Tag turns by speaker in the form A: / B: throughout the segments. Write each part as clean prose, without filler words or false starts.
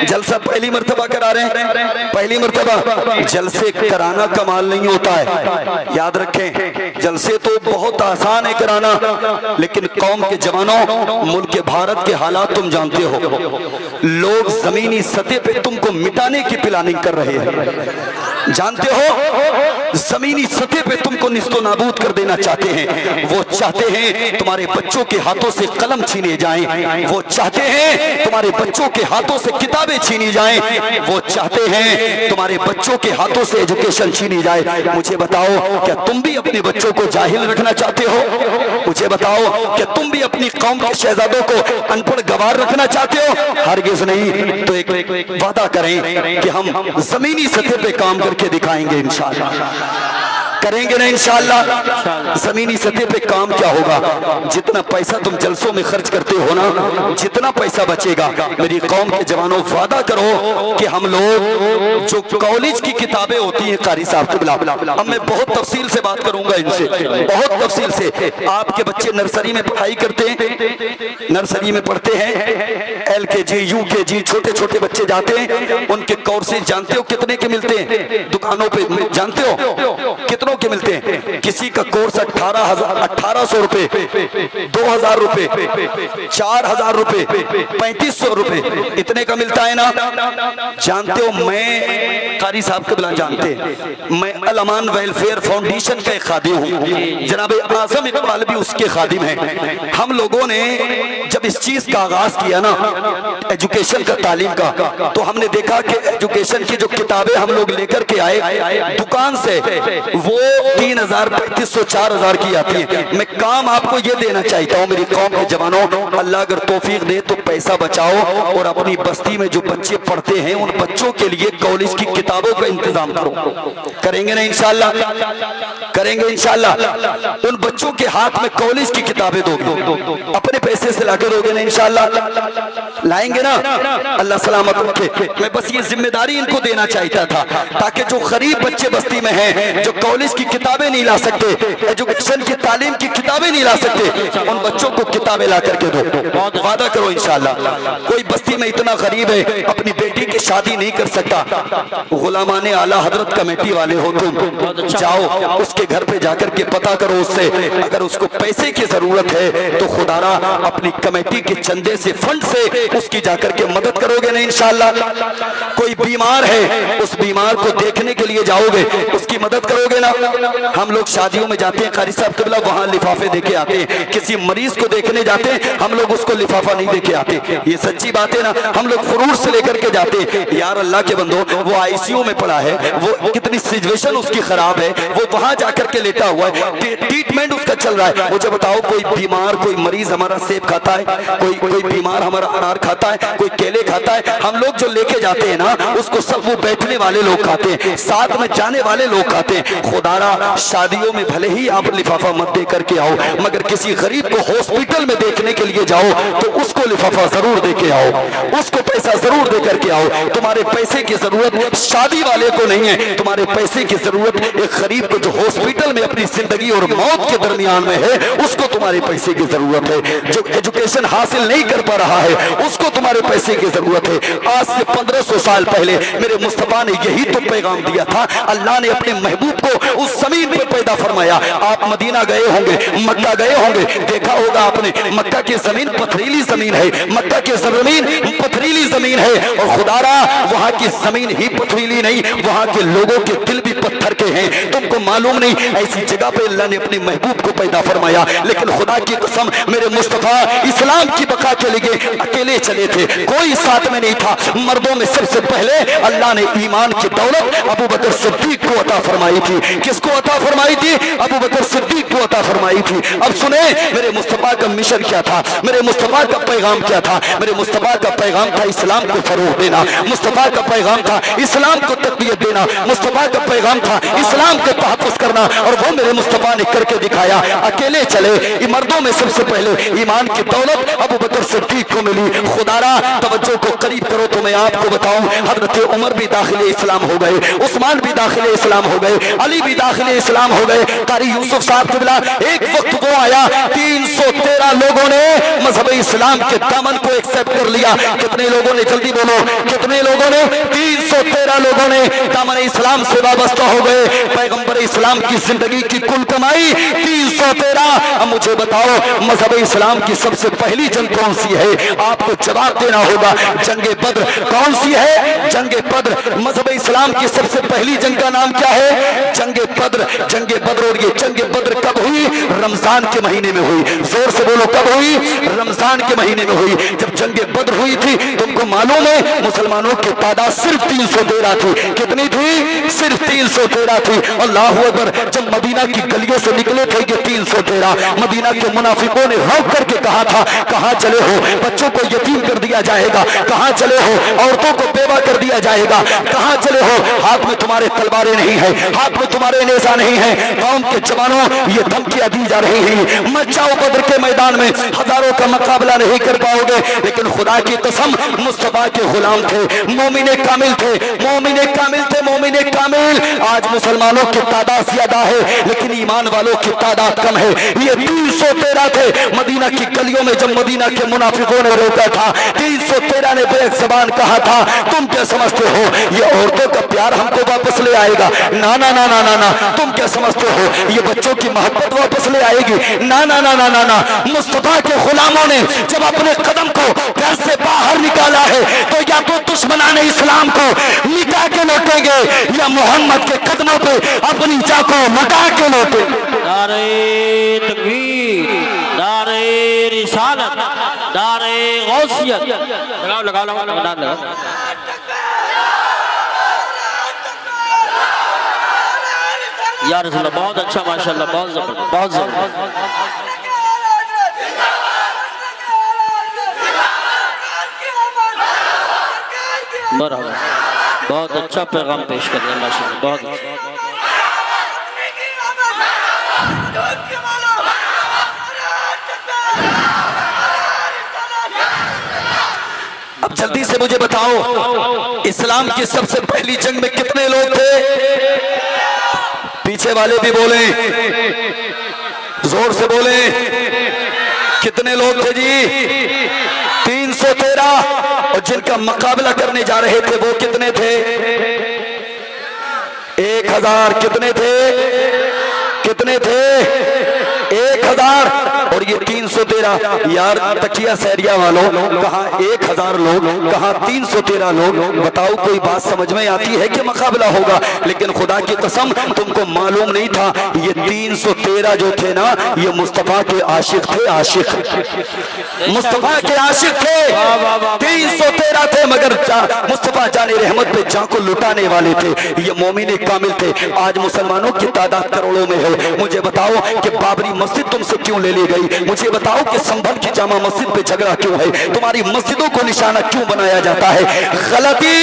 A: جلسہ پہلی مرتبہ کرا رہے ہیں، پہلی مرتبہ جلسے کرانا کمال نہیں ہوتا ہے، یاد رکھیں جلسے تو بہت آسان ہے کرانا، لیکن قوم کے جوانوں، ملک بھارت کے حالات تم جانتے ہو، لوگ زمینی سطح پہ تم کو مٹانے کی پلاننگ کر رہے ہیں، جانتے ہو زمینی سطح پہ تم کو نیست و نابود کر دینا چاہتے ہیں، وہ چاہتے ہیں تمہارے بچوں کے ہاتھوں سے قلم چھینے جائیں، وہ چاہتے ہیں تمہارے بچوں کے ہاتھوں سے کتابیں چھینی جائیں، وہ چاہتے ہیں تمہارے بچوں کے ہاتھوں سے ایجوکیشن چھینی جائے۔ مجھے بتاؤ کیا تم بھی اپنے بچوں کو جاہل رکھنا چاہتے ہو؟ مجھے بتاؤ کہ تم بھی اپنی قوم کے شہزادوں کو ان پڑھ گوار رکھنا چاہتے ہو؟ ہرگز نہیں۔ تو ایک وعدہ کریں کہ ہم زمینی سطح پہ کام کر کے دکھائیں گے انشاءاللہ، کریں گے نا انشاءاللہ۔ زمینی سطح پہ کام کیا ہوگا؟ جتنا پیسہ تم جلسوں میں خرچ کرتے ہو نا، جتنا پیسہ بچے گا، میری قوم کے جوانوں وعدہ کرو کہ ہم لوگ جو کالج کی کتابیں ہوتی ہیں قاری صاحب کے بلا، اب میں بہت تفصیل سے بات کروں گا ان سے، بہت تفصیل سے۔ آپ کے بچے نرسری میں پڑھائی کرتے ہیں، نرسری میں پڑھتے ہیں، ایل کے جی، یو کے جی، چھوٹے چھوٹے بچے جاتے ہیں، ان کے کورسز جانتے ہو کتنے کے ملتے ہیں؟ دکانوں پہ جانتے ہو کتنوں کے ملتے ہیں؟ کسی کا کورس 1800 روپے، 2000 روپے، 4000 روپے، 3500 روپے، اتنے کا ملتا ہے نا؟ جانتے ہو میں قاری صاحب کے بلا جانتے ہیں، میں الامان ویلفیئر فاؤنڈیشن کا ایک خادم ہوں، جناب اعظم اقبال بھی اس کے خادم ہیں۔ ہم لوگوں نے جب اس چیز کا آغاز کیا نا ایجوکیشن کا، تعلیم کا، تو ہم نے دیکھا کہ ایجوکیشن کی جو کتابیں ہم لوگ لے کر کے آئے دکان سے، وہ 3000 3500 4000 کی آتی ہیں۔ میں کام آپ کو یہ دینا چاہتا ہوں میری قوم کے جوانوں، اللہ اگر توفیق دے تو پیسہ بچاؤ اور اپنی بستی میں جو بچے پڑھتے ہیں ان بچوں کے لیے کالج کی کتابوں کا انتظام کرو، کریں گے نا انشاءاللہ؟ کریں گے انشاءاللہ؟ ان بچوں کے ہاتھ میں کالج کی کتابیں دو گے، اپنے پیسے سے لا کے دو گے نا انشاءاللہ؟ لائیں گے نا؟ اللہ سلامت رکھے۔ میں بس یہ ذمہ داری ان کو دینا چاہتا تھا تاکہ جو غریب بچے بستی میں ہیں، جو کالج کی کتابیں نہیں لا سکتے، ایجوکیشن کی تعلیم کی کتابیں نہیں لا سکتے، ان بچوں کو کتابیں لا کر کے دو۔ وعدہ کرو انشاءاللہ۔ کوئی بستی میں اتنا غریب ہے اپنی بیٹی کی شادی نہیں کر سکتا، غلامان اعلیٰ حضرت کمیٹی والے ہو تم، جاؤ اس کے گھر پہ جا کر کے پتہ کرو اس سے، اگر اس کو پیسے کی ضرورت ہے تو خدا را اپنی کمیٹی کے چندے سے، فنڈ سے اس کی جا کر کے مدد کرو گے نا انشاءاللہ؟ کوئی بیمار ہے اس بیمار کو دیکھنے کے لیے جاؤ گے، اس کی مدد کرو گے نا؟ ہم لوگ شادیوں میں جاتے ہیں قاری صاحب قبلہ، وہاں لفافے دے کے آتے ہیں، کسی مریض کو دیکھنے جاتے ہیں ہم لوگ اس کو لفافہ نہیں دے کے آتے، یہ سچی بات ہے نا؟ ہم لوگ فروٹ سے لے کر کے جاتے ہیں۔ یار اللہ کے بندو، وہ آئی سی یو میں پڑا ہے، وہ کتنی سچویشن اس کی خراب ہے، وہ وہاں جا کر کے لیٹا ہوا ہے، ٹریٹمنٹ اس کا چل رہا ہے۔ مجھے بتاؤ کوئی بیمار، کوئی مریض ہمارا سیب کھاتا ہے، کوئی بیمار ہمارا انار کھاتا ہے، کوئی کیلے کھاتا ہے؟ ہم لوگ جو لے کے جاتے ہیں نا اس کو سب وہ بیٹھنے والے لوگ کھاتے ہیں، ساتھ میں جانے والے لوگ کھاتے ہیں۔ خدا را شادیوں میں بھلے ہی آپ لفافہ مت دے کر کے آؤ، مگر کسی غریب کو ہاسپٹل میں دیکھنے کے لیے جاؤ تو اس کو لفافہ ضرور دے کے آؤ، اس کو پیسہ ضرور دے کر کے آؤ۔ تمہارے پیسے کی ضرورت شادی والے کو نہیں ہے، تمہارے پیسے کی ضرورت ایک غریب کو جو ہاسپٹل میں اپنی زندگی اور موت کے درمیان میں ہے، اس کو تمہارے پیسے کی ضرورت ہے۔ جو ایجوکیشن حاصل نہیں کر پا رہا ہے اس کو تمہارے پیسے کی ضرورت ہے۔ آج سے 1500 سال پہلے میرے مصطفیٰ نے یہی تو پیغام دیا تھا، اللہ نے اپنے محبوب کو اس زمین پہ پیدا فرمایا۔ آپ مدینہ گئے ہوں گے، مکہ گئے ہوں گے، دیکھا ہوگا آپ نے مکہ کی زمین پتھریلی زمین ہے، مکہ کی زمین پتھریلی زمین ہے، اور خدا را وہاں کی زمین ہی پتھریلی نہیں، وہاں کے لوگوں کے دل بھی پتھر کے ہیں۔ تم کو معلوم نہیں ایسی جگہ پہ اللہ نے اپنے محبوب کو پیدا فرمایا، لیکن خدا کی قسم میرے مصطفیٰ اسلام کی بقا کے لیے اکیلے چلے تھے، کوئی ساتھ میں نہیں تھا۔ مردوں میں سب سے پہلے اللہ نے ایمان کی دولت ابو بکر صدیق کو عطا فرمائی تھی۔ کس کو عطا فرمائی تھی؟ ابو بکر صدیق کو عطا فرمائی تھی۔ اب سنیں میرے مصطفیٰ کا مشن کیا تھا، میرے مصطفیٰ کا پیغام کیا تھا؟ میرے مصطفیٰ کا پیغام تھا اسلام کو فروغ دینا، مصطفیٰ کا پیغام تھا اسلام کو تقویت دینا، مصطفیٰ کا پیغام تھا اسلام کو تحفظ کرنا، اور وہ میرے مصطفیٰ نے کر کے دکھایا۔ اکیلے چلے، مردوں میں سب سے پہلے ایمان کی دولت ابو بکر صدیق کو ملی۔ خدا را توجہ کو قریب کرو تو میں آپ کو بتاؤں، حضرت عمر بھی داخل اسلام ہو گئے، عثمان بھی داخل اسلام ہو گئے، علی بھی داخل اسلام ہو گئے۔ قاری یوسف صاحب قبلہ ایک وقت وہ آیا 313 لوگوں نے مذہب اسلام کے دامن کو ایکسپٹ کر لیا۔ کتنے لوگوں نے؟ جلدی बोलो कितने लोगों ने 313 लोगों ने दामन इस्लाम से वाबस्ता हो गए। पैगंबर इस्लाम की जिंदगी की कुल कमाई 313। अब मुझे बताओ मजहब इस्लाम की सबसे पहली जंग कौन सी है? आपको जवाब देना होगा, जंगे बद्र। कौन सी है? जंगे बद्र। मजहब इस्लाम की सबसे पहली जंग का नाम क्या है? जंगे बद्र। जंगे बद्र। और ये जंगे बद्र कब हुई? रमजान के महीने में हुई। जोर से बोलो कब हुई? रमजान के महीने में हुई। जब जंगे बद्र हुई थी तुमको मालूम है मुसलमानों की तादाद सिर्फ 313 थी। कितनी थी? सिर्फ 313 थी। अल्लाहू अकबर। जब मदीना की गलियों से निकले थे ये 313, मदीना के मुनाफिकों ने रौक करके कहा था कहां चले हो? बच्चों को यतीम कर दिया जाएगा। कहां चले हो? औरतों को बेवा कर दिया जाएगा। कहां चले हो? हाथ में तुम्हारे तलवारें नहीं है, हाथ में तुम्हारे नेजा नहीं है। कौम के जवानों ये धमकियां दी जा रही हैं, मत जाओ बद्र के मैदान में, हजारों का मुकाबला नहीं कर पाओगे। लेकिन खुदा की कसम मुस्तफा के गुलाम थे, मोमिने कामिल थे, मोमिने कामिल थे, मोमिने कामिल। आज मुसलमानों की तादाद ज्यादा है लेकिन ईमान वालों की तादाद कम है। ये 313 थे मदीना की गलियों में। जब मदीना के मुनाफिकों ने रोका था 313 ने बेक ज़बान कहा था तुम क्या समझते हो ये औरतों का प्यार हमको वापस ले आएगा? ना ना ना ना ना ना। तुम क्या समझते हो ये बच्चों की मोहब्बत वापस ले आएगी? ना ना ना ना ना ना। मुस्तफा के गुलामों ने जब अपने कदम को घर से बाहर निकाला है तो या तो दुश्मनाने इस्लाम को मिटा के लौटेंगे या मोहम्मद के कदमों पे अपनी जान को लुटा के लौटे।
B: नारे तकबीर, नारे रिसालत, नारे गौसियत। लगाओ लगाओ लगाओ लगाओ। या रसूल अल्लाह बहुत अच्छा माशाल्लाह, बहुत जबरदस्त, बहुत जबरदस्त। बराबर, बहुत अच्छा पैगाम पेश कर रहे हैं माशाल्लाह, बहुत अच्छा।
A: अब जल्दी से मुझे बताओ इस्लाम की सबसे पहली जंग में कितने लोग थे? पीछे वाले भी बोले, जोर से बोले, कितने लोग थे जी? 313। और जिनका मुकाबला करने जा रहे थे वो कितने थे? 1000। कितने थे? कितने थे? 1000। और ये 313। यार तकिया सहरिया वालों, कहा 1000 लोग, कहा 313 लोग। बताओ कोई बात समझ में आती है कि मुकाबला होगा? लेकिन खुदा की कसम तुमको मालूम नहीं था ये 313 जो थे ना ये मुस्तफा के आशिक थे। आशिक, मुस्तफा के आशिक थे। 313 थे मगर मुस्तफा जाने रहमत पे जान को लुटाने वाले थे। ये मोमिने कामिल थे। आज मुसलमानों की तादाद करोड़ों में है। मुझे बताओ कि बाबरी मस्जिद तुमसे क्यों ले ली गई? मुझे बताओ कि संभल की जामा मस्जिद पे झगड़ा क्यों है? तुम्हारी मस्जिदों को निशाना क्यों बनाया जाता है? गलती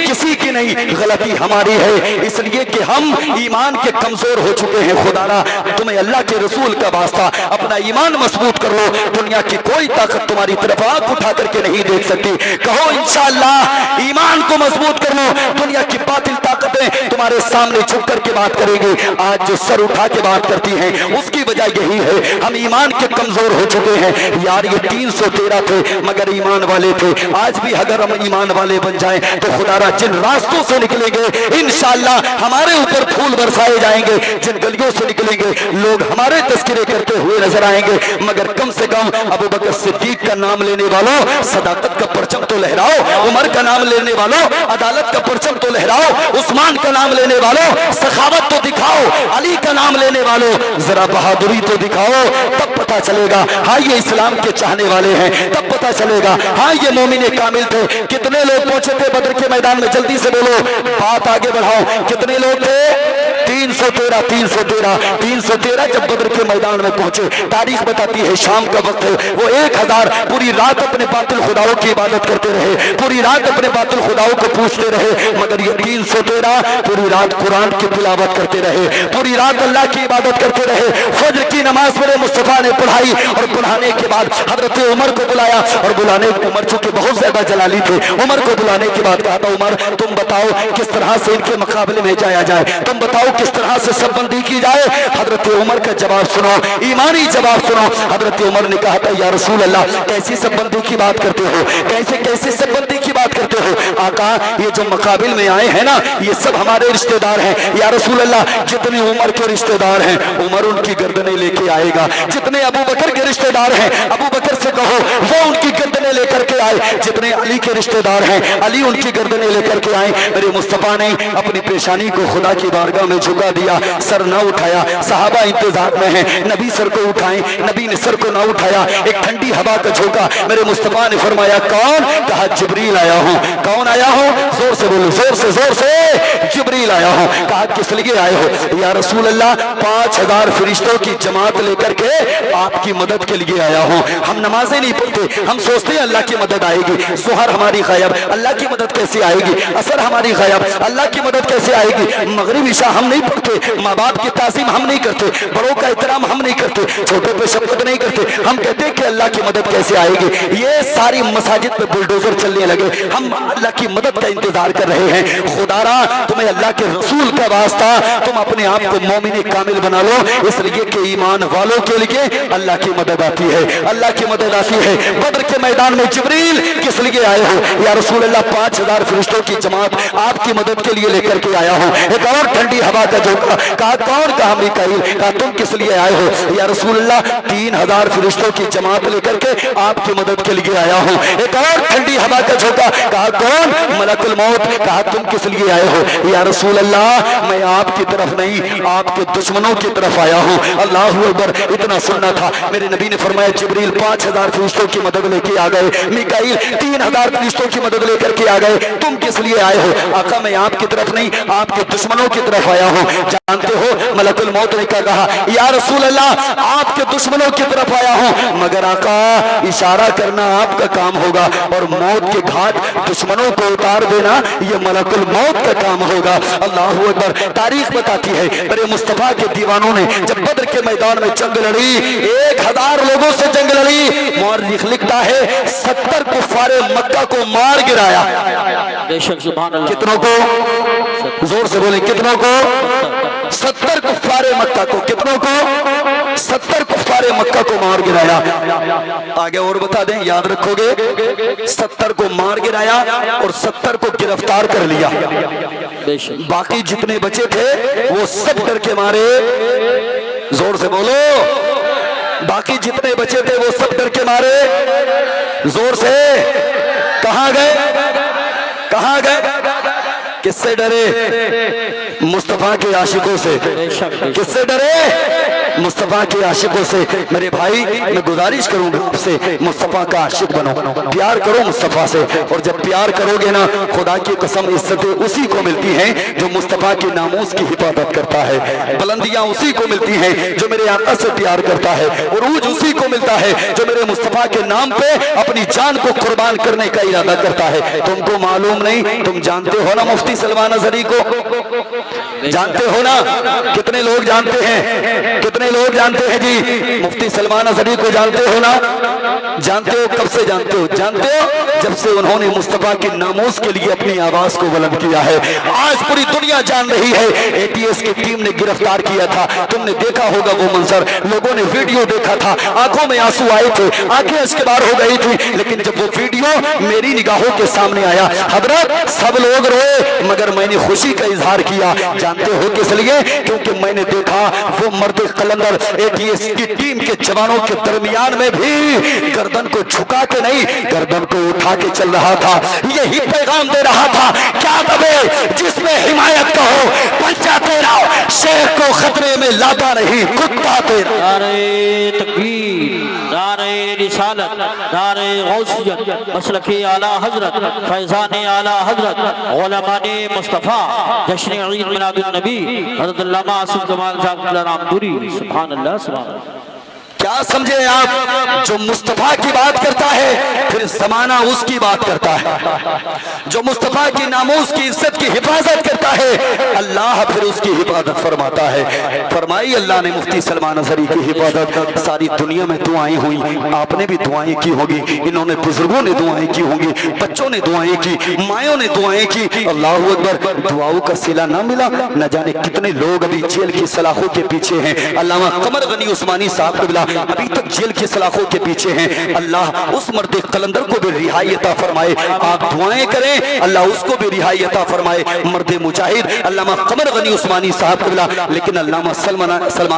A: किसी की नहीं, गलती हमारी है। इसलिए कि हम ईमान के कमजोर हो चुके हैं। खुदारा तुम्हें अल्लाह के रसूल का वास्ता अपना ईमान मजबूत कर लो। दुनिया की कोई ताकत तुम्हारी तरफ आंख उठा करके नहीं देख सकती। कहो इंशाअल्लाह ईमान को मजबूत कर लो। दुनिया की बातिल ताकतें तुम्हारे सामने झुक करके बात करेंगी। आज जो सर उठा के बात करती हैं उसकी वजह यही है हम ईमान के कमजोर हो चुके हैं। यार ये 313 थे मगर ईमान वाले थे। आज भी अगर हम ईमान वाले बन जाएं तो खुदारा जिन रास्तों से निकलेंगे इंशाअल्लाह हमारे ऊपर फूल बरसाए जाएंगे। जिन गलियों से निकलेंगे लोग हमारे तस्करे करते हुए नजर आएंगे। मगर कम से कम अबू बकर सिद्दीक का नाम लेने वालों सदाकत का परचम तो लहराओ। उमर का नाम लेने वालों अदालत का परचम तो लहराओ। उस्मान का नाम लेने वालों सखावत तो दिखाओ। अली का नाम लेने वालों जरा बहादुरी तो दिखाओ। तब पता चलेगा हाँ ये इस्लाम के चाहने वाले हैं। तब पता चलेगा हाँ ये मोमिने कामिल थे। कितने लोग पहुंचे थे बद्र के मैदान में? जल्दी से बोलो, बात आगे बढ़ाओ। कितने लोग थे? 313। 313 जब बद्र के मैदान में पहुंचे। तारीख बताती है शाम का वक्त है। वो 1000 पूरी रात अपने बातिल खुदाओं की इबादत करते रहे। पूरी रात अपने बातिल खुदाओं को पूछते रहे। मगर ये 313 पूरी रात कुरान की तिलावत करते रहे। पूरी रात अल्लाह की इबादत करते रहे। फजर की नमाज मेरे मुस्तफा ने पढ़ाई और पढ़ाने के बाद हजरत उमर को बुलाया। और बुलाने उमर चूंकि बहुत ज्यादा जलाली थे, उमर को बुलाने के बाद कहा था उमर तुम बताओ किस तरह से इनके मुकाबले में जाया जाए। तुम बताओ किस किस तरह से सबबंदी की जाए। हजरत उमर का जवाब सुनो, ईमानी जवाब सुनो। हजरत उमर ने कहा था या रसूल अल्लाह कैसी सबबंदी की बात करते हो, कैसे कैसे सबबंदी की बात करते हो। आका ये जो मुकाबिल में आए हैं ना ये सब हमारे रिश्तेदार हैं। या रसूल अल्लाह जितने उमर के रिश्तेदार हैं उमर उनकी गर्दनें लेके आएगा, जितने अबू बकर के रिश्तेदार हैं अबू बकर से कहो वो उनकी गर्दनें लेकर के आए, जितने अली के रिश्तेदार हैं अली उनकी गर्दनें लेकर के आए। मेरे मुस्तफा ने अपनी पेशानी को खुदा की बारगाह में झुका दिया, सर न उठाया। सहाबा इंतजार में हैं, नबी सर को उठाएं, नबी ने सर को न उठाया। एक ठंडी हवा का झोंका, मेरे मुस्तफा ने फरमाया कौन? कहा जिब्रील आया हूं। कौन आया हो? जोर से बोलो, जोर से जोर से, जिब्रील आया हूं। कहा किस लिए आए हो? या रसूल अल्लाह 5000 फरिश्तों की जमात लेकर के आपकी मदद के लिए आया हूं। हम नमाजें नहीं पढ़ते, हम सोचते हैं अल्लाह की मदद आएगी, जोहर हमारी गायब, अल्लाह की मदद कैसे आएगी? असर हमारी गायब, अल्लाह की मदद कैसे आएगी? मगरिब इशा हम नहीं पढ़ते, माँ बाप की ताज़ीम हम नहीं करते, बड़ों का एहतराम हम नहीं करते, छोटों पे शफकत नहीं करते। हम कहते हैं कि अल्लाह की मदद कैसे आएगी? ये सारी मसाजिद पे बुलडोजर चलने लगे, हम अल्लाह की मदद का इंतजार कर रहे हैं। खुदारा तुम्हें अल्लाह के रसूल का वास्ता, तुम अपने आप को मोमिन कामिल बना लो, इसलिए कि ईमान वालों के लिए अल्लाह की मदद आती है, अल्लाह की मदद आती है। बद्र के मैदान में जिब्रील किस लिए आए हो? या रसूल अल्लाह 5000 फरिश्तों की जमात आपकी मदद के लिए लेकर के आया हूं। एक और ठंडी हवा का झोंका, कहा कौन? कहा मीकाईल। कहा तुम किस लिए आए हो? या रसूल अल्लाह 3000 फरिश्तों की जमात लेकर के आपकी मदद के लिए आया हूं। एक और ठंडी हवा का झोंका, कहा कौन? मलकुल मौत। कहा तुम किस लिए आए हो? या रसूल अल्लाह मैं आपकी तरफ नहीं आपके दुश्मनों की तरफ आया हूं। अल्लाह अकबर। इतना सुनना था, मेरे नबी ने फरमाया जिब्रील 5000 फरिश्तों की मदद लेके आ गए, मीकाईल 3000 फरिश्तों की मदद लेकर के आ गए। तुम किस लिए आए हो? आका मैं आपकी तरफ नहीं आपके दुश्मनों की तरफ आया हूं। जानते हो मलकुल मौत ने क्या कहा? या रसूल अल्लाह आपके दुश्मनों की तरफ आया हूं, मगर आका इशारा करना आपका काम होगा और मौत के घाट दुश्मनों को उतार देना ये मलकुल मौत का काम होगा। अल्लाह अकबर। तारीख बताती है मेरे मुस्तफा के दीवानों ने जब बद्र के मैदान में जंग लड़ी, 1000 लोगों से जंग लड़ी, मौरख लिखता है 70 कुफ्फारे मक्का को मार गिराया।
B: बेशक सुभान अल्लाह।
A: कितनों को? जोर से बोले, कितनों को? 70 कुफ्फारे मक्का को। कितनों को? 70 कुफ्फारे मक्का को मार गिराया। आगे और बता दें, याद रखोगे, 70 को मार गिराया और 70 को गिरफ्तार कर लिया। बाकी जितने बचे थे वो सब डर के मारे, जोर से बोलो, बाकी जितने बचे थे वो सब डर के मारे, जोर से, कहां गए? कहां गए? किससे डरे? मुस्तफा के आशिकों से। किससे डरे? मुस्तफा के आशिकों से। मेरे भाई मैं गुजारिश करूंगा आपसे, मुस्तफा का आशिक बनो, प्यार करो मुस्तफा से। और जब प्यार करोगे ना, खुदा की कसम इज्जतें उसी को मिलती हैं जो मुस्तफा के नामूस की हिफाजत करता है, बुलंदियां उसी को मिलती हैं जो मेरे आका से प्यार करता है, उरूज उसी को मिलता है जो मेरे मुस्तफा के नाम पे अपनी जान को कुर्बान करने का इरादा करता है। तुमको मालूम नहीं? तुम जानते हो ना मुफ्ती सलमान अजहरी को? जानते हो ना? कितने लोग जानते हैं? कितने लोग जानते हैं जी? मुफ्ती सलमान अजहरी को जानते हो ना? जानते हो? कब से जानते हो? जानते हो जब से उन्होंने मुस्तफा के नामूस के लिए अपनी आवाज को बुलंद किया है। आज पूरी दुनिया जान रही है, एटीएस की टीम ने गिरफ्तार किया था, तुमने देखा होगा वो मंजर, लोगों ने वीडियो देखा था, आंखों में आंसू आए थे, आंखें अश्कबार हो गई थी। लेकिन जब वो वीडियो मेरी निगाहों के सामने आया, हजरत सब लोग रोए मगर मैंने खुशी का इजहार किया। जानते हो किस लिए? क्योंकि मैंने देखा वो मर्द कलंदर एटीएस की टीम के जवानों के दरमियान में भी गर्दन को झुका के नहीं, गर्दन को उठा के चल रहा था। यही पैगाम दे रहा था, क्या दबे जिसमें हिमायत का हो, पंचा तेरा शेर को खतरे में लाता नहीं, कुत्ता तेरा।
B: नारे तकबीर, नारे रिसालत, नारे गौसियत, मसलके आला हजरत, फैजान आला हजरत, उलमाने मुस्तफा, जश्न ईद मिलादुन नबी, हज़रत अल्लामा आसिफ जमाल साहब नामपुरी। सुभान अल्लाह, सुभान अल्लाह।
A: क्या समझे आप, जो मुस्तफा की बात करता है फिर जमाना उसकी बात करता है। जो मुस्तफा की नामूस की इज्जत की हिफाजत करता है अल्लाह फिर उसकी हिफाजत फरमाता है। फरमाई अल्लाह ने मुफ्ती सलमान अज़हरी की हिफाजत। सारी दुनिया में दुआएं हुई, आपने भी दुआएं की होगी, इन्होंने बुजुर्गों ने दुआएं की होंगी, बच्चों ने दुआएं की, मायों ने दुआएं की। अल्लाह अकबर, दुआओं का सिला ना मिला, न जाने कितने लोग अभी जेल की सलाखों के पीछे हैं। अल्लामा कमर गनी उस्मानी साहब कबिला अभी तक जेल की सलाखों के पीछे हैं। अल्लाह उस मर्द कलंदर को भी रिहाई अता फरमाए। आप दुआएं करें अल्लाह उसको भी रिहाई अता फरमाए। मर्द मुजाहिद अल्लामा कमर गनी उस्मानी साहब कबिला, लेकिन अल्लामा सलमान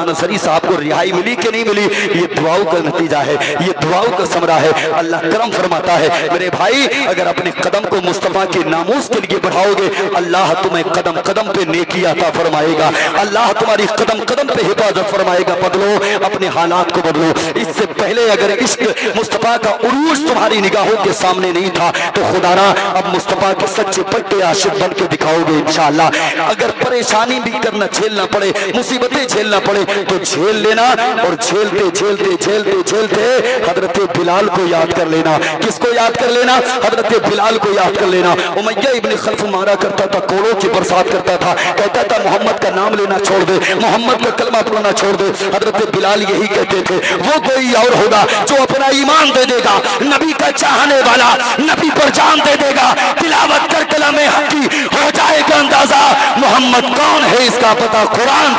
A: अज़हरी साहब को रिहाई मिली कि नहीं मिली, ये दुआओं का नतीजा है, ये दुआओं का समरा है। अल्लाह करम फरमाता है। मेरे भाई, अगर अपने कदम को मुस्तफा के नामूस के लिए बढ़ाओगे अल्लाह तुम्हें कदम कदम पे नेकी अता फरमाएगा। अल्लाह तुम्हारी कदम कदम पे हिफाजत फरमाएगा। बदलो अपने हालात को बदलो। इससे पहले अगर इश्क मुस्तफा का उरूज तुम्हारी निगाहों के सामने नहीं था तो खुदारा अब मुस्तफा के सच्चे पट्टे आशिक बन के दिखाओगे इंशाअल्लाह। अगर परेशानी भी करना झेलना पड़े, मुसीबतें झेलना पड़े तो झेल लेना, और झेलते झेलते झेलते झेलते हजरत बिलाल को याद कर लेना। किसको याद कर लेना? हजरत बिलाल को याद कर लेना। उमैया इब्न खल्फ मारा करता था, कोड़ों की बरसात करता था, कहता था मोहम्मद का नाम लेना छोड़ दे, मोहम्मद का कलमा पढ़ना छोड़ दे। हजरत बिलाल यही कहते थे, वो कोई और होगा जो अपना ईमान दे देगा, नबी का चाहने वाला, नबी पर जान दे देगा, तिलावत कर कलामे हक की हो जाएगा अंदाजा मोहम्मद कौन है इसका पता कुरान।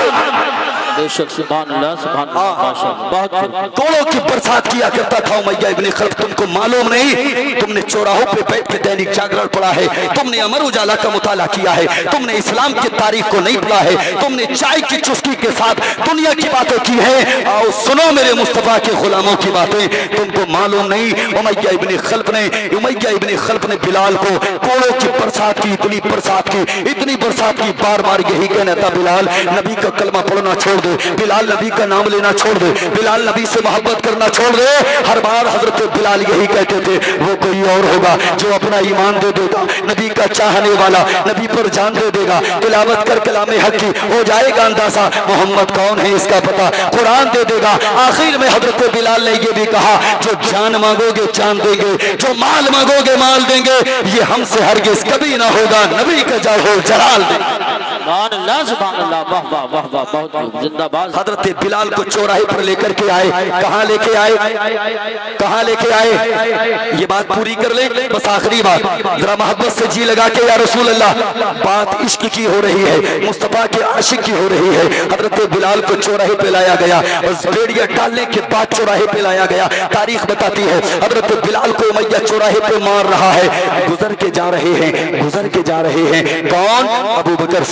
B: बेशक सुभान अल्लाह, सुभान अल्लाह, माशाअल्लाह, बहुत
A: कोड़ों की बरसात किया करता था उमैया इब्न खल्फ। तुमको मालूम नहीं, तुमने चौराहों पे बैठ के दैनिक जागरण पढ़ा है, तुमने अमर उजाला का मुताला किया है, तुमने इस्लाम की तारीख को नहीं पढ़ा है, तुमने चाय की चुस्की के साथ दुनिया की बातें की है। आओ सुनो मेरे मुस्तफा के गुलामों की बातें, तुमको मालूम नहीं। उमैया इब्न खल्फ ने बिलाल को कोड़ों की बरसात की, इतनी बरसात की, बार बार यही कहना था, बिलाल नबी का कलमा पढ़ना छोड़ दे, बिलाल नबी का नाम लेना छोड़ दे, बिलाल नबी से मोहब्बत करना छोड़ दे। हर बार हजरत बिलाल यही कहते थे, वो कोई और होगा जो अपना ईमान दे देगा, नबी का चाहने वाला, नबी पर जान दे देगा, तिलावत कर कलामे हक की हो जाएगा अंदाजा मोहम्मद कौन है इसका पता कुरान दे देगा। आखिर में हजरत बिलाल ने ये भी कहा, जो जान मांगोगे जान देंगे, जो माल मांगोगे माल देंगे, ये हमसे हरगिज कभी ना होगा, नबी का जाहो जलाल देंगे।
B: सुभान अल्लाह, सुभान अल्लाह, वाह वाह वाह वाह, बहुत खूब, जिंदाबाद।
A: हजरत बिलाल को चौराहे पर लेकर के आए, कहाँ लेके आए, ये बात पूरी कर ले, बस आखिरी बात, जरा मोहब्बत से जी लगा के या रसूल अल्लाह, बात इश्क की हो रही है, मुस्तफा के आशिक की हो रही है। हजरत बिलाल को चौराहे पे लाया गया और भेड़िया डालने के बाद चौराहे पे लाया गया। तारीख बताती है हजरत बिलाल को उमैया चौराहे पे मार रहा है, गुजर के जा रहे हैं। कौन? अबू बकर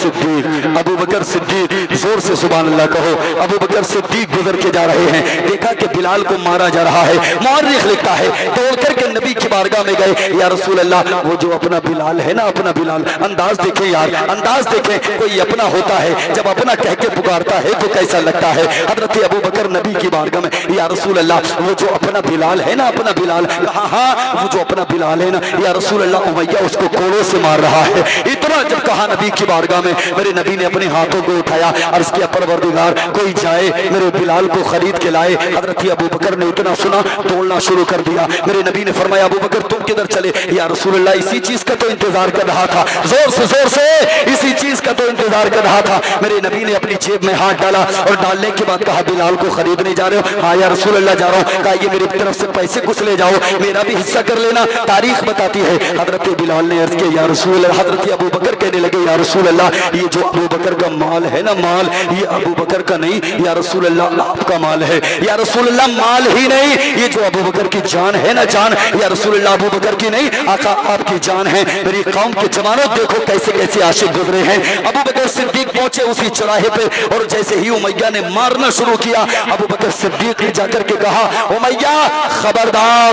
A: सिद्दीक, जोर से सुभान अल्लाह कहो। अबू बकर सिद्दीक गुजर के जा रहे हैं, देखा कि बिलाल को मारा जा रहा है। मुअर्रिख लिखता है, दौड़ करके नबी की बारगाह में गए, या रसूल अल्लाह, वो जो अपना बिलाल है ना, अपना बिलाल, अंदाज देखें यार, अंदाज देखें, कोई अपना होता है जब अपना कह के पुकारता है तो कैसा लगता है। हजरत अबू बकर नबी की बारगाह में, या रसूल अल्लाह, वो जो अपना बिलाल है ना, अपना बिलाल, हाँ वो जो अपना बिलाल है ना, या रसूल अल्लाह, उमैया उसको कोड़ों से मार रहा है। इतना जब कहा नबी की बारगाह में, मेरे नबी ने अपने हाथों को उठाया, अर्ज़ किया, परवरदिगार कोई जाए मेरे बिलाल को खरीद के लाए। हजरत अबू बकर ने इतना सुना, तोड़ना शुरू कर दिया। मेरे नबी ने फरमाया, अबू बकर तुम किधर चले? या रसूल अल्लाह, इसी चीज का तो इंतजार कर रहा था, जोर से इसी चीज का तो इंतजार कर रहा था। मेरे नबी ने अपनी जेब में हाथ डाला और डालने के बाद कहा, बिलाल को खरीदने जा रहे हो? हाँ या रसूल अल्लाह जा रहा हूँ। कहा, ये मेरी तरफ से पैसे कुछ ले जाओ, मेरा भी हिस्सा कर लेना। तारीख बताती है हजरत बिलाल ने अर्ज किया, या रसूल अल्लाह, हजरत अबू बकर कहने लगे, या रसूल अल्लाह, ये जो अबू बकर का माल है ना, माल, ये अबू बकर का नहीं, या रसूल अल्लाह आपका माल है। या रसूल अल्लाह, माल ही नहीं, ये जो अबू बकर की जान है ना, जान, या रसूल अल्लाह अबू बकर की नहीं, आका आपकी जान है। मेरी कौम के जवानों देखो कैसे कैसे आशिक गुजरे हैं। अबू बकर सिद्दीक पहुंचे उसी चौराहे पे, और जैसे ही उमैया ने मारना शुरू किया, अबू बकर सिद्दीक ने जाकर के कहा, उमैया खबरदार,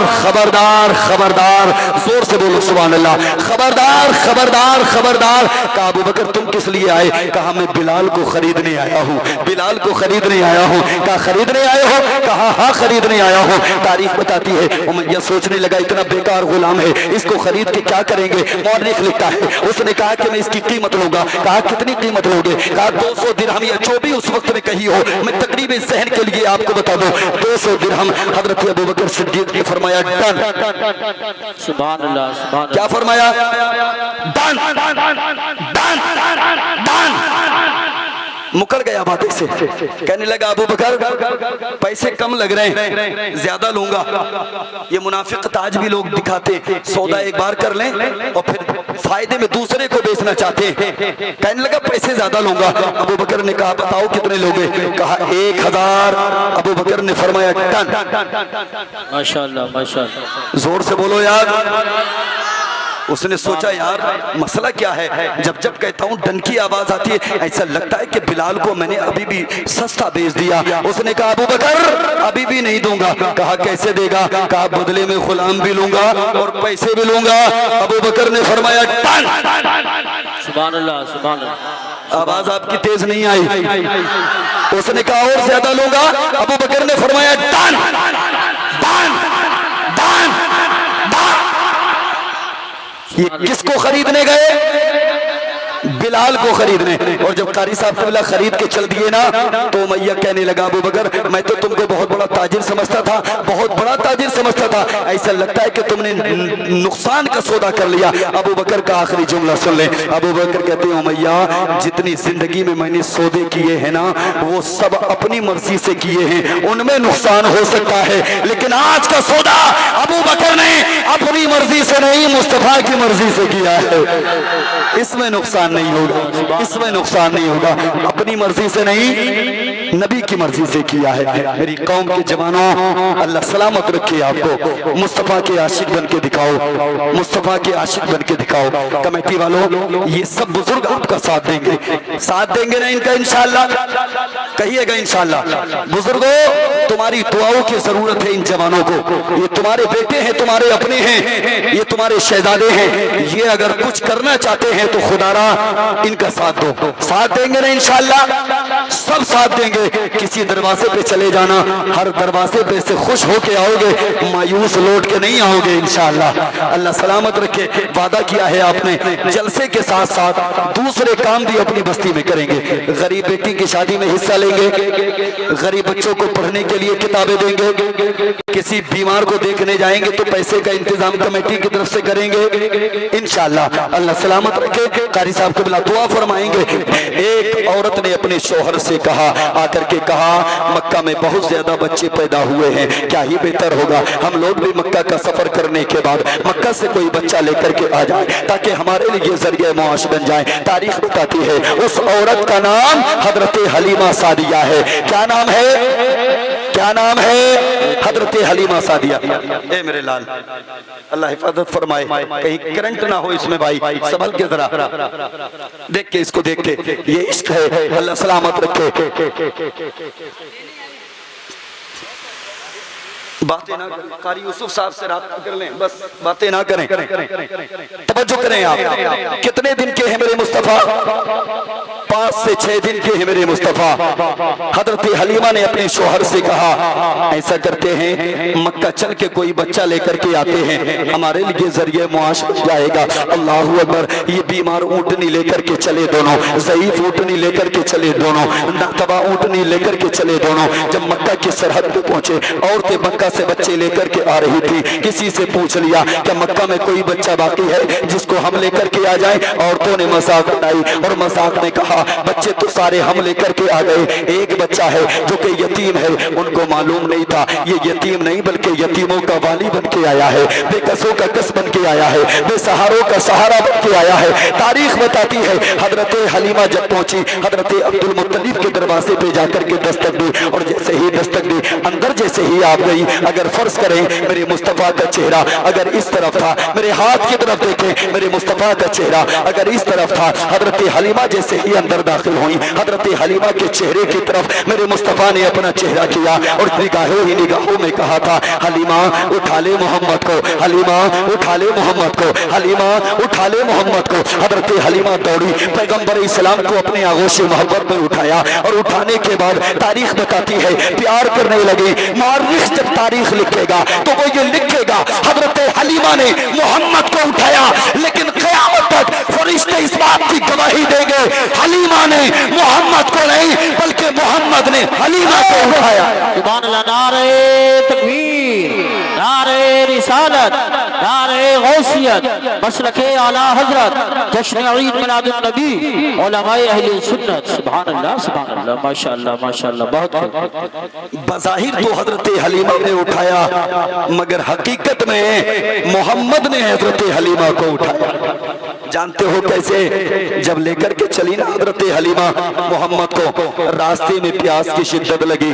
A: जोर से बोलो सुभान अल्लाह, खबरदार, खबरदार। कहा अबू बकर तुम किस लिए आए? कहा मैं बिलाल को खरीदने आया हूँ, बिलाल को खरीदने आया हूँ। कहा खरीदने आए हो? कहा हाँ खरीदने आया हूँ। तारीख बताती है उमैया सोचने लगा इतना बेकार गुलाम है, इसको खरीद के क्या करेंगे? मौलिक लिखता है उसने कहा कि मैं इसकी कीमत लूंगा। कहा कितनी कीमत लोगे? कहा 200 दिरहम या जो भी उस वक्त में कही हो, मैं तकरीबन सहन के लिए आपको बता दूं 200 दिरहम। हजरत अबू बकर सिद्दीक ने फरमाया डन।
B: सुभान अल्लाह, सुभान
A: क्या फरमाया? Done done done. मुकर गया बातें से। कहने लगा अबू बकर पैसे कम लग रहे हैं, ज्यादा लूंगा। ये मुनाफिक ताज भी लोग दिखाते हैं, सौदा एक बार कर लें और फिर फायदे में दूसरे को बेचना चाहते हैं। कहने लगा पैसे ज्यादा लूंगा। अबू बकर ने कहा बताओ कितने लोगे? कहा 1000। अबू बकर ने फरमाया टन।
B: माशाअल्लाह, माशाअल्लाह।
A: जोर से बोलो यार। उसने सोचा यार मसला क्या है, जब जब कहता हूँ डन की आवाज आती है, ऐसा लगता है कि बिलाल को मैंने अभी भी सस्ता बेच दिया। उसने कहा अबू बकर अभी भी नहीं दूंगा। कहा कैसे देगा? कहा बदले में गुलाम भी लूंगा और पैसे भी लूंगा। अबू बकर ने फरमाया टन।
B: सुभान अल्लाह, सुभान अल्लाह।
A: आवाज आपकी तेज नहीं आई। उसने कहा और ज्यादा लूंगा। अबू बकर ने फरमाया टन टन टन। ये किसको खरीदने गए? बिलाल को खरीदने। और जब कारी साहब कबीला खरीद के चल दिए ना, तो मैया कहने लगा अबू बकर मैं तो तुमको बहुत बड़ा ताजिर समझता था, बहुत बड़ा ताजिर समझता था, ऐसा लगता है कि तुमने नुकसान का सौदा कर लिया। अबू बकर का आखिरी जुमला सुन ले। अबू बकर कहते हैं मैया जितनी जिंदगी में मैंने सौदे किए हैं ना, वो सब अपनी मर्जी से किए हैं, उनमें नुकसान हो सकता है, लेकिन आज का सौदा अबू बकर ने अपनी मर्जी से नहीं मुस्तफा की मर्जी से किया है। इसमें नुकसान नहीं होगा, इसमें नुकसान नहीं होगा। अपनी मर्जी से नहीं, नबी की मर्जी से किया है। मेरी कौम के जवानों, अल्लाह सलामत रखे आपको। मुस्तफा के आशिक बन के दिखाओ, मुस्तफा के आशिक बन के दिखाओ। कमेटी वालों ये सब बुजुर्ग आपका साथ देंगे, साथ देंगे ना इनका इंशाअल्लाह? कहिएगा इंशाअल्लाह। बुजुर्गों तुम्हारी दुआओं की जरूरत है इन जवानों को। ये तुम्हारे बेटे हैं, तुम्हारे अपने हैं, ये तुम्हारे शहजादे हैं। ये अगर कुछ करना चाहते हैं तो खुदारा इनका साथ दो। साथ देंगे ना इंशाअल्लाह? सब साथ देंगे। किसी दरवाजे पे चले जाना, हर दरवाजे पे से खुश होके आओगे, मायूस लौट के नहीं आओगे इंशाअल्लाह। अल्लाह सलामत रखे। वादा किया है आपने, जलसे के साथ साथ दूसरे काम भी अपनी बस्ती में करेंगे। गरीब बेटी की शादी में हिस्सा लेंगे, गरीब बच्चों को पढ़ने के लिए किताबें देंगे, किसी बीमार को देखने जाएंगे तो पैसे का इंतजाम कमेटी की तरफ से करेंगे इंशाअल्लाह। अल्लाह सलामत रखे। कारी साहब को बिला दुआ फरमाएंगे। एक औरत ने अपने शौहर से कहा, आकर के कहा मक्का में बहुत ज्यादा बच्चे पैदा हुए हैं, क्या ही बेहतर होगा हम लोग भी मक्का का सफर करने के बाद मक्का से कोई बच्चा लेकर के आ जाए, ताकि हमारे लिए जरिए मुआश बन जाए। तारीख बताती है उस औरत का नाम हजरत हलीमा सादिया है। क्या नाम है? क्या नाम है? हजरत हलीमा सादिया। ए मेरे लाल अल्लाह हिफाजत फरमाए, कहीं करंट ना हो इसमें भाई, संभल के जरा देख के, इसको देख के। ये इश्क है, अल्लाह सलामत रखे। बातें ना करें, कारी यूसुफ साहब से राब्ता कर लें, बस बातें ना करें, तवज्जो करें आप। कितने दिन के हैं मेरे मुस्तफा? 5 से 6 दिन के हैं मेरे मुस्तफा। हजरत हलीमा ने अपने शौहर से कहा ऐसा करते हैं मक्का चल के कोई बच्चा लेकर के आते हैं, हमारे लिए जरिए मुआश जाएगा। अल्लाहू अकबर। ये बीमार ऊँटनी लेकर के चले दोनों, ज़ईफ ऊँटनी लेकर के चले दोनों, नातबा ऊँटनी लेकर के चले दोनों। जब मक्का की सरहद पे पहुंचे, औरतें मक्का से बच्चे लेकर के आ रही थी। किसी से पूछ लिया कि मक्का में कोई बच्चा बाकी है जिसको हम लेकर के आ जाएं? औरतों ने मजाक उड़ाई और मजाक ने कहा बच्चे तो सारे हम लेकर के आ गए, एक बच्चा है जो कि यतीम है। उनको मालूम नहीं था ये यतीम नहीं बल्कि यतीमों का वाली बन के आया है, बेकसों का कस बन के आया है, बेसहारों का सहारा बन के आया है। तारीख बताती है हजरत हलीमा जब पहुंची, हजरत अब्दुल मुत्तलिब के दरवाजे पे जाकर के दस्तक दी, और जैसे ही दस्तक दी अंदर जैसे ही आप गई, अगर फर्ज करें मेरे मुस्तफा का चेहरा अगर इस तरफ था, मेरे हाथ की तरफ देखें मेरे मुस्तफा का चेहरा अगर इस तरफ था, हजरत हलीमा जैसे ही अंदर अंदर दाखिल हुई, हजरत हलीमा के चेहरे की तरफ मेरे मुस्तफ़ा ने अपना चेहरा किया और निगाहों ही निगाहों में कहा था, हलीमा उठा ले मोहम्मद को, हलीमा उठा ले मोहम्मद को, हलीमा उठा ले मोहम्मद को। हजरत हलीमा दौड़ी, पैगंबर इस्लाम को अपने आगोश मोहब्बत में उठाया और उठाने के बाद तारीख बताती है प्यार करने लगे। मुअर्रिख जब तारीख लिखेगा तो वो ये लिखेगा हजरत हलीमा ने मोहम्मद को उठाया, लेकिन क़यामत तक फरिश्ते इस बात की गवाही देंगे हलीमा ने मोहम्मद को नहीं बल्कि मोहम्मद ने हलीमा को उठाया।
B: सुभान अल्लाह, नारे तकबीर, नारे रिसालत, नारे गौसियत, मसलके आला हजरत, जश्न ईद मिलादुन नबी, उलमाए अहले सुन्नत। सुभान अल्लाह, सुभान अल्लाह, माशाअल्लाह, माशाअल्लाह, बहुत
A: बज़ाहिर तो हजरत हलीमा ने उठाया, मगर हकीकत में मोहम्मद ने हजरत हलीमा को उठाया। जानते हो कैसे? जब लेकर के चली ना हजरत हलीमा मोहम्मद को, रास्ते में प्यास की शिद्दत लगी,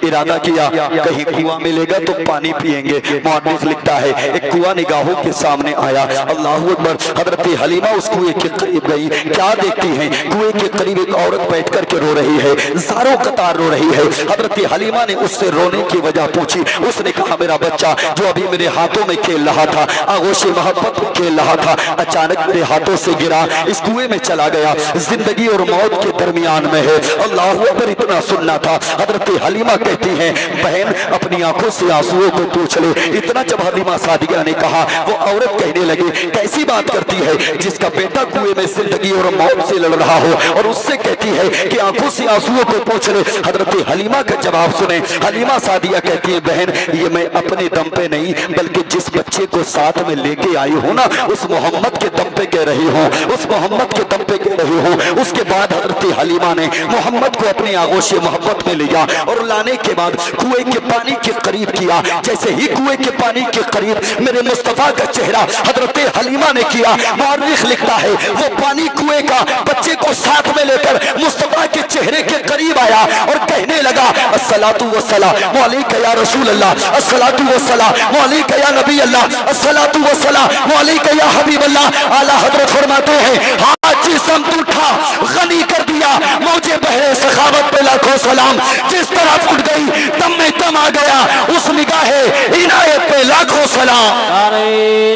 A: इरादा किया कहीं कुआं मिलेगा तो पानी पिएंगे। मुअर्रिख लिखता है एक कुआं निगाहों के सामने आया, अल्लाहू अकबर। हजरत हलीमा उस कुएं के करीब गई, क्या देखती हैं? कुएं के करीब एक औरत बैठ करके रो रही है, ज़ारों कतार रो रही है। हजरत हलीमा ने उससे रोने की वजह पूछी, उसने कहा मेरा बच्चा जो अभी मेरे हाथों में खेल रहा था, आगोश मोहब्बत में खेल रहा था, अचानक मेरे हाथों से गिरा, इस कुएं में चला गया, जिंदगी और मौत के दरमियान में है। अल्लाहू अकबर, इतना सुनना था। हजरत हलीमा कहती हैं बहन अपनी आंखों से आंसुओं को पूछ ले। इतना जब हलीमा सादिया ने कहा, वो औरत कहने लगी कैसी बात करती है जिसका बेटा कुएं में जिंदगी और मौत से लड़ रहा हो और उससे कहती है कि आंखों से आंसुओं को पूछ ले। हजरत हलीमा का जवाब सुने, हलीमा सादिया कहती है बहन ये मैं अपने दम पे नहीं बल्कि जिस बच्चे को साथ में लेके आई हूँ ना उस मोहम्मद के दम पे कह रही हूँ, उस मोहम्मद के दम पे कह रही हूँ। उसके बाद हजरत हलीमा ने मोहम्मद को अपने आगोश मोहब्बत में लिया और लाने के बाद कुएं के पानी के करीब किया। जैसे ही कुएं के पानी के करीब मेरे मुस्तफा का चेहरा हजरत हलीमा ने किया, मुअर्रिख लिखता है वो पानी कुएं का बच्चे को साथ में लेकर मुस्तफा के चेहरे के करीब आया और कहने लगा अस्सलातु वस्सलामु अलैका या रसूल अल्लाह, अस्सलातु वस्सलामु अलैका या नबी अल्लाह, अस्सलातु वस्सलामु अलैका या हबीब अल्लाह। आला हजरत फरमाते हैं हाथ जिस्म उठा गनी कर दिया, मौजे बहरे सखावत पे लाखों सलाम। जिस तरह फुट गई दम में दम आ गया, उस निगाहे इनायत पे लाखों सलाम।
B: नारे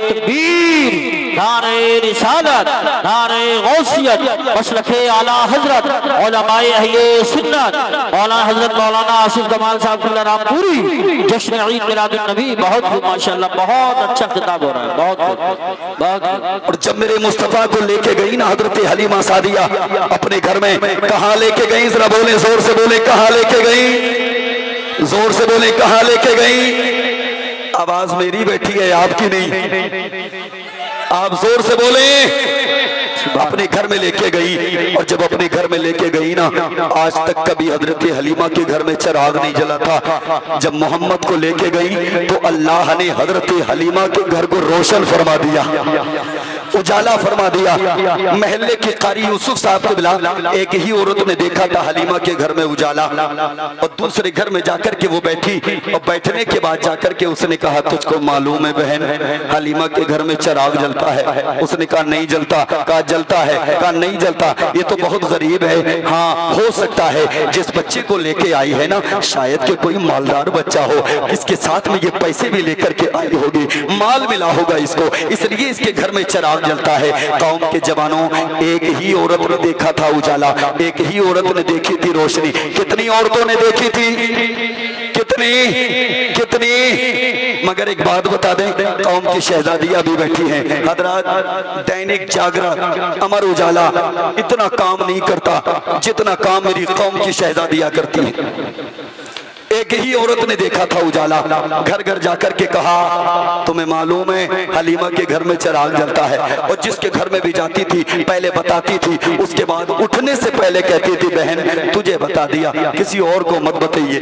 B: तकबीर, नारे रिसालत, नारे गौसियत, मसलके आला हजरत, उलमाए अहले सुन्नत, मौलाना हजरत मौलाना आसिफ कमाल साहब की रामपुरी, जश्न ईद मिलादुन नबी। बहुत माशाअल्लाह, बहुत अच्छा खिताब हो रहा है, बहुत।
A: और जब मेरे मुस्तफा को लेके गई ना हजरत हलीमा सादिया अपने घर में, कहाँ लेके गई? जरा बोले, जोर से बोले, कहाँ लेके गई? जोर से बोले, कहाँ लेके गई? आवाज मेरी बैठी है, आपकी नहीं। आप जोर से बोले। अपने घर में लेके गई, और जब अपने घर में लेके गई ना, आज तक कभी हजरत हलीमा के घर में चिराग नहीं जला था। जब मोहम्मद को लेके गई तो अल्लाह ने हजरत हलीमा के घर को रोशन फरमा दिया, उजाला फरमा दिया। महल्ले के कारी यूसुफ साहब के बिला एक ही औरत ने देखा था हलीमा के घर में उजाला, और दूसरे घर में जाकर के वो बैठी, और बैठने के बाद जाकर के उसने कहा तुझको मालूम है बहन हलीमा के घर में चिराग जलता है? उसने कहा नहीं जलता। कहा जलता है? कहा नहीं जलता। ये तो बहुत गरीब है। हाँ हो सकता है जिस बच्चे को लेके आई है ना शायद के कोई मालदार बच्चा हो, इसके साथ में ये पैसे भी लेकर के आई होगी, माल मिला होगा इसको, इसलिए इसके घर में चिराग जलता है। कौम के जवानों, एक ही औरत ने देखा था उजाला, एक ही औरत ने देखी थी रोशनी। कितनी औरतों ने देखी थी? कितनी कितनी? मगर एक बात बता दें, कौम की शहजादियां भी बैठी हैं। हजरात दैनिक जागरण, अमर उजाला इतना काम नहीं करता जितना काम मेरी कौम की शहजादियां करती हैं। एक ही औरत ने देखा था उजाला, घर घर जाकर के कहा तुम्हें मालूम है हलीमा के घर में चिराग जलता है, और जिसके घर में भी जाती थी पहले बताती थी, उसके बाद उठने से पहले कहती थी बहन तुझे बता दिया, किसी और को मत बताइए।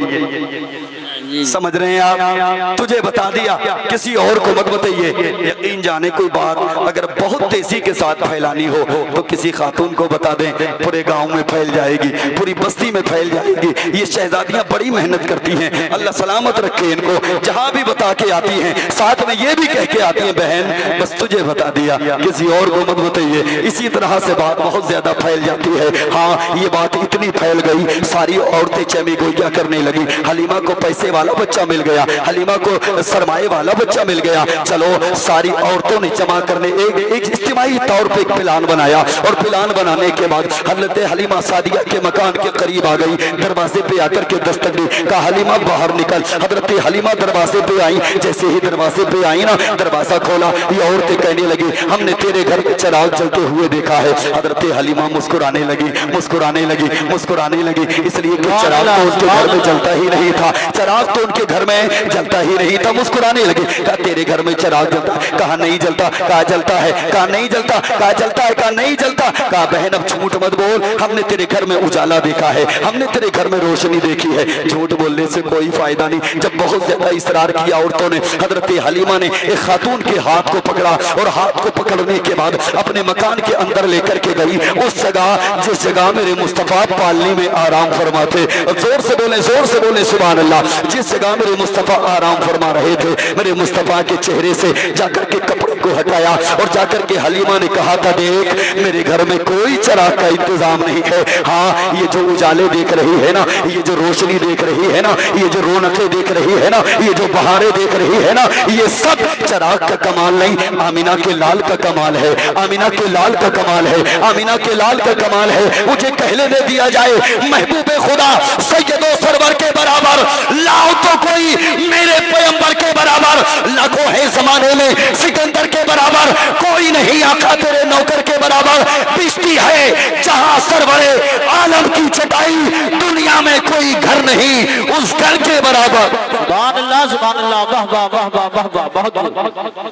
A: समझ रहे हैं आप? तुझे बता दिया, किसी और को मत बताइए। यकीन जाने कोई बात अगर बहुत तेजी के साथ फैलानी हो तो किसी खातून को बता दें, पूरे गांव में फैल जाएगी, पूरी बस्ती में फैल जाएगी। ये शहजादियां बड़ी मेहनत करती हैं, अल्लाह सलामत रखे इनको। जहां भी बता के आती हैं साथ में ये भी कह के आती हैं, बहन बस तुझे बता दिया, किसी और को मत बताइए। इसी तरह से बात बहुत ज्यादा फैल जाती है। हाँ, ये बात इतनी फैल गई, सारी औरतें चमी गोइया करने लगी। हलीमा को पैसे वाला बच्चा मिल गया, हलीमा को सरमाए वाला बच्चा मिल गया। चलो सारी औरतों ने जमा करने एक इज्तिमाई तौर पे एक प्लान बनाया, और प्लान बनाने के बाद हजरत हलीमा सादिया के मकान के करीब आ गई। दरवाजे पे आकर के दस्तक दी, कहा हलीमा बाहर निकल। हजरत हलीमा दरवाजे पे आई, जैसे ही दरवाजे पे आई ना, दरवाजा खोला, ये औरतें कहने लगी हमने तेरे घर में चिराग जलते हुए देखा है। हजरत हलीमा मुस्कुराने लगी, मुस्कुराने लगी, मुस्कुराने लगी, इसलिए कि चिराग तो उनके घर में जलता ही नहीं था, चिराग तो उनके घर में जलता ही नहीं था। मुस्कुराने लगी, कहा तेरे घर में चिराग जलता, कहा नहीं जलता, कहा जलता है, कहा नहीं जलता, कहा जलता है, कहा नहीं जलता। कहा बहन अब झूठ मत बोल, हमने तेरे घर में उजाला देखा है, हमने तेरे घर में रोशनी देखी है। झूठ बोलने से कोई फायदा नहीं। जब बहुत ज्यादा इसरार किया औरतों ने, हजरत हलीमा ने एक खातून के हाथ को पकड़ा, और हाथ को पकड़ने के बाद अपने मकान के अंदर लेकर के गई, उस जगह जिस जगह मेरे मुस्तफा पालने में आराम फरमाते। जोर से बोले, जोर से बोले सुभान अल्लाह। जिस जगह मेरे मुस्तफा आराम फरमा रहे थे, मेरे मुस्तफा के चेहरे से जाकर के कपड़े को हटाया, और जाकर के हलीमा ने कहा था देख मेरे घर में कोई चिराग का इंतजाम नहीं है। हाँ, ये जो उजाले देख रही है ना, ये जो रोशनी देख रही है ना, ये जो रौनकें देख रही है ना, ये जो बहारें देख रही है ना, ये सब चिराग का कमाल नहीं, आमीना के लाल का कमाल है, आमीना के लाल का कमाल है, आमीना के लाल का कमाल है। मुझे कहले दे दिया जाए महबूबे खुदा सैयदो सरवर के बराबर लाओ तो कोई मेरे पैगंबर के बराबर, लाखों है जमाने में सिकंदर के बराबर, कोई नहीं आका तेरे नौकर के बराबर। बिस्ती है जहां सरवरे आलम की चटाई, दुनिया में कोई घर नहीं उस घर के बराबर।
B: सुभान अल्लाह, सुभान अल्लाह, वाह वाह वाह वाह वाह वाह, बहुत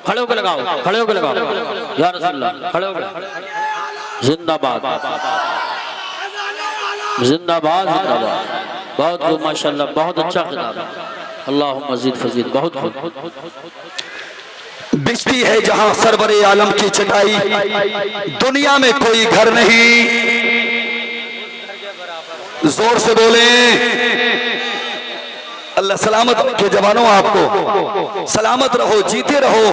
B: खड़े होकर लगाओ, खड़े होकर लगाओ या रसूल अल्लाह, खड़े होकर। जिंदाबाद जिंदाबाद जिंदाबाद, बहुत खूब माशाअल्लाह, बहुत अच्छा खिताब, अल्लाहुम्मा ज़िद फज़ीद, बहुत खूब।
A: बिस्ती है जहां सरवरे आलम की चटाई, दुनिया में कोई घर नहीं। जोर से बोले अल्लाह सलामत के जवानों, आपको सलामत रहो, जीते रहो।